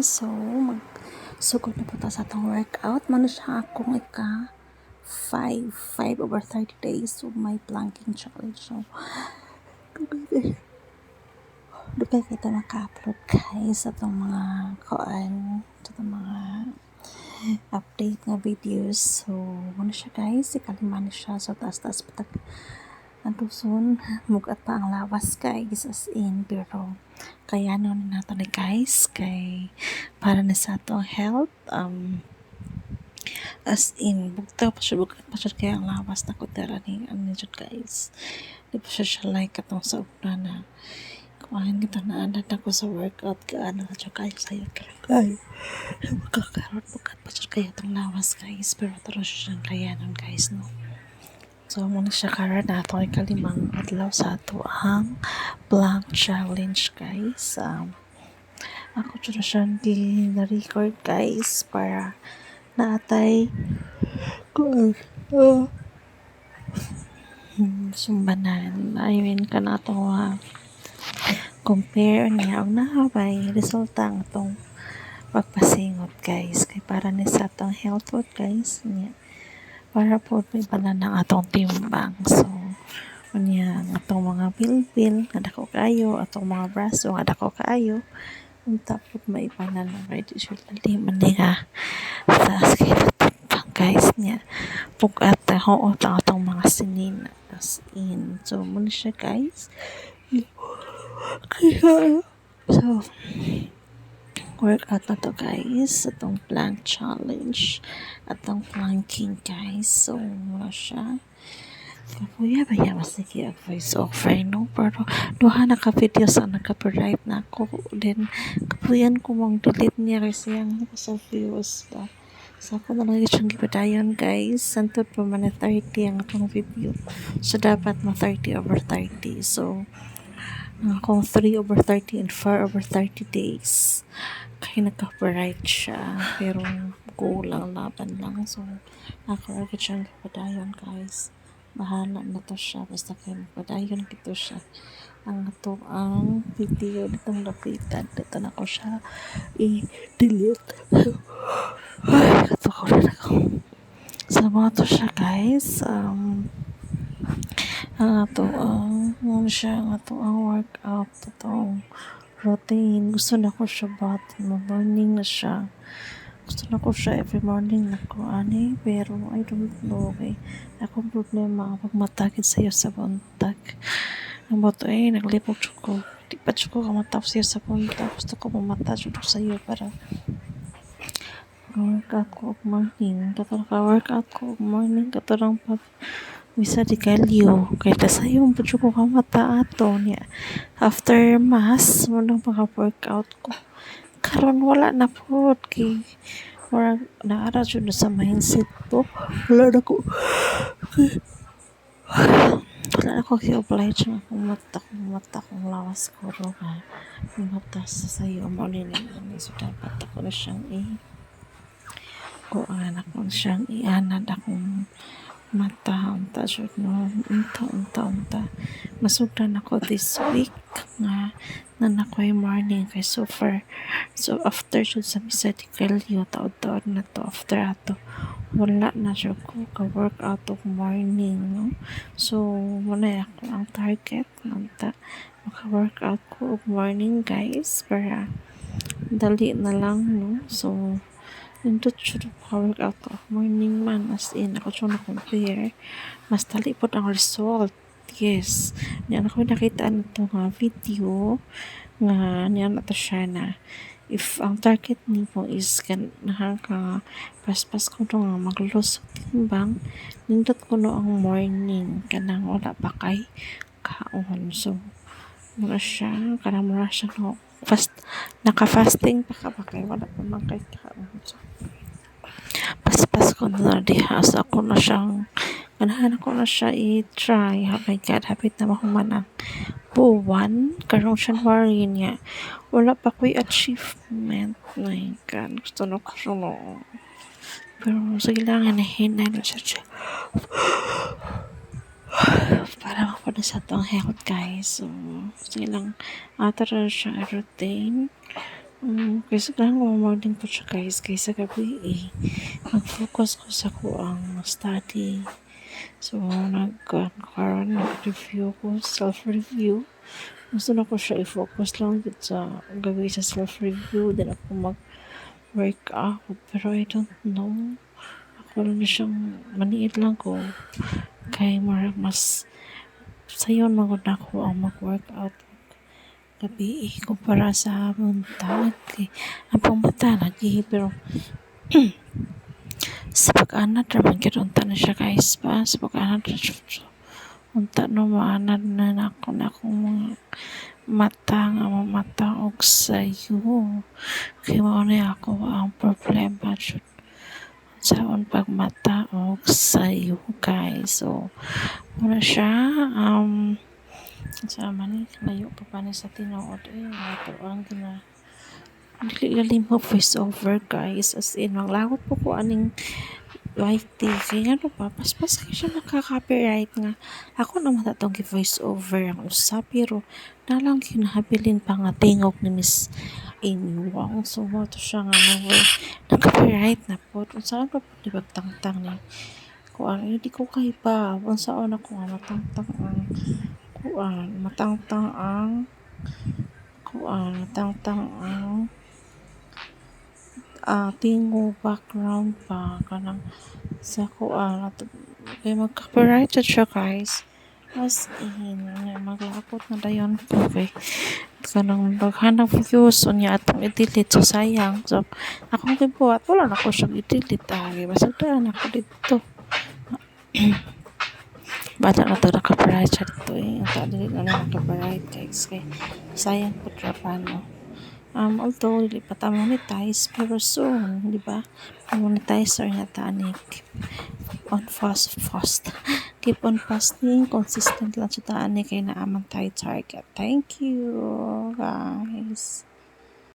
guys, so magsugod na po ta sa atong workout. Mano siya akong ika 5 over 30 days of my planking challenge. So dugay kita maka-upload guys sa atong mga sa atong mga update nga videos. So mano siya guys, ikalima na siya. So taas-taas patag antuson, mugat pa ang lawas guys, as in, pero kaya nun nato ni guys, kay para na sa atong health, as in, bugtaw pa siya, bugat pa siya, kaya ang lawas na kutera ni, ano dyan guys, di pa siya like atong sa una na, kumain kita na anad ako sa workout, kaano na siya kayo sa'yo, kaya, magkakaroon, bugat pa siya, kaya atong lawas guys, pero taro siya siyang kaya nun guys, no. So, muna siya karon na ito ay kalimang adlaw sa ato ang plank challenge guys. Ako siya siyang na-record guys para naatay sumbanan. I mean, ka na ito compare niya ang nahabay resulta ang itong pagpasingot guys. Kaya para ni sa itong health food guys niya. Para po may banan ng atong timbang. So, unya atong mga bilbil nga dako kaayo, atong mga braso nga dako kaayo. Unta po may banan ng ready usually man nga sa skate timbang guys niya. Pugat ho atong mga sinin as in. So, muna siya guys. Kaya, so, workout na to guys, atong plank challenge, atong planking guys. So muna siya kapuya ba ya masigi ang voice over no, pero duha na ka video sa nag-copyright na ako, then kapuyan ko mong delete niya kasi ang sa views ba. So ako na lang yung gipadayon guys, santod pa man 30 ang atong video, so dapat ma 30/30. So akong 3/30 and 4/30 days kaya nagka-copyright siya, pero kulang laban lang. So ako agad siyang padayon guys, bahala na to siya, basta kayo padayon kito siya. Ang ito ang video ditong lapitan, dito na ko siya i-delete. Ay, katuko rin ako. So mga to siya guys, ano siya, ang workout, itong routine. Gusto na ko siya morning na siya. Gusto na ko siya every morning na ko pero I don't know, okay. Akong problema pag matagid sa'yo sa buntag. Ang boto naglipog ko. Di pa ko kamatap sa'yo sa buntag. Gusto ko mamata sa'yo para workout ko morning. Katulong ka-workout ko morning. Katulong pag bisa di kalyo. Kaya sa'yo pa ko kamata ato niya. After mass, munang paka-workout ko. Karon wala na po. Kay orang naara dyan sa mindset ko. Wala na ko. Wala na ko ki-apply dyan. Kumata kong lawas ko. Kumata sa sayo mo nila. So dapat ako na siyang kuan ako na siyang ianad akong mata. Unta dyan no. Unta. Masugdan ako this week nga na ako'y morning kay so after dyan sa medical yung taod-taod na to, after ato wala na siya ko ka-workout of morning, no? So muna ako ang target nanta maka-workout ko of morning guys, para dali na lang, no? So nindot siya maka-workout ko of morning man, as in ako siya na-compare, mas dali po ang result. Yes, niyan ako nakita na ito nga video nga niyan na to siya na if ang target nimo is nakaka paspas ko to nga mag-lose timbang, nindot ko no ang morning kanang wala pa kay kaon. So mura siya no naka-fasting pa kay wala pa man kay kaon. So paspas ko na diha sa ako na siyang ganahan ko na siya i-try. Oh my God, hapit na mahuman ang buwan. Karong January niya. Wala pa ko'y achievement. My God, gusto na ko siya no. Pero sige lang, hinahinay na siya. Para mapunta sa itong health guys. So, sige lang, atara siya routine. Kaysa kailangan ko morning po siya guys, kaysa gabi mag-focus ko sa ko ang study. So, karon nag-review ko, self-review. Gusto na ko siya i-focus lang dito sa gabi sa self-review. Then ako mag-workout. Pero I don't know. Ako lang na siyang maniid lang ko. Kay mas sayon magod ako ang mag-workout gabi kumpara sa buntag. Ang pambata lagi pero sa pag-anad raman unta na siya guys pa sa pag-anad unta no maanad na ako na akong mga mata og sayo kay mao na ako ang problema jud saon pag mata og sayo guys. So muna siya sa man layo pa pa sa tinuod ato ang dili lalim mo voice over guys as in maglagot po ko aning white kay nga pa paspas kay siya nakaka-copyright nga ako naman tatong voice over ang usa pero nalang kinahabilin pa nga tingog ni Miss Amy Wong. So mo to siya nga nag-copyright na po unsa pa di pagtangtang ni ko hindi ko kay pa unsaon ako nga matangtang ang tingo background pa kanang sa kay mag-copyright siya guys as in maglakot na dayon po kay kanang maghanap views unya atong i-delete so sayang so akong gibuhat wala na ko siyang i-delete basta daan ako dito bata na to naka-copyright siya dito ang dili na naka-copyright guys kay sayang po trapano. Although dili pa ta monetize pero soon di ba monetizer nga ta ni keep on keep on fasting consistent lang sa taan ni kay naaman tayo target. Thank you guys.